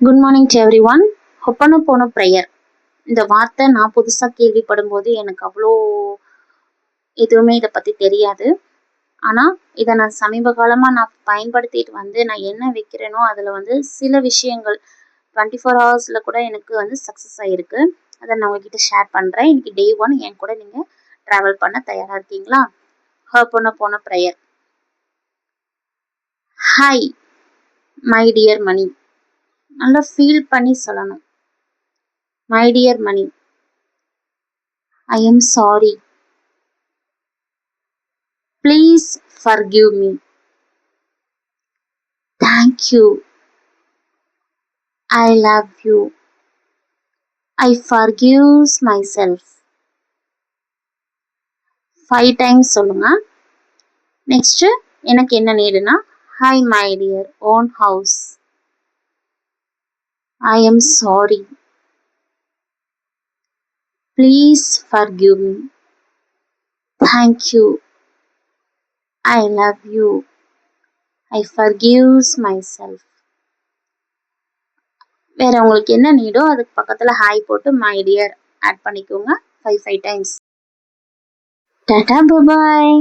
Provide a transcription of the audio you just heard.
Good morning to everyone. Ho'oponopono prayer இந்த வார்த்தை நான் புதுசாக கேள்விப்படும் போது எனக்கு அவ்வளோ எதுவுமே இதை பற்றி தெரியாது. ஆனால் இதை நான் சமீப காலமாக நான் பயன்படுத்திட்டு நான் என்ன வைக்கிறேனோ அதில் சில விஷயங்கள் 24 ஹவர்ஸில் கூட எனக்கு சக்ஸஸ் ஆகிருக்கு. அதை நான் உங்ககிட்ட ஷேர் பண்ணுறேன். இன்னைக்கு டே 1 என் கூட நீங்கள் ட்ராவல் பண்ண தயாராக இருக்கீங்களா? Ho'oponopono prayer. Hi my dear money. நல்லா ஃபீல் பண்ணி சொல்லணும். My dear money, I am sorry. Please forgive me. Thank you. I love you. I forgive myself. 5 times சொல்லுங்க. நெக்ஸ்ட் எனக்கு என்ன நீடுனா, Hi my dear own house. I am sorry. Please forgive me. Thank you. I love you. I forgive myself. வேற உங்களுக்கு என்ன நீடோ அதுக்கு பக்கத்துல hi போட்டு my dear add பண்ணிக்கோங்க. 5 டைம்ஸ். டாடா பாய்.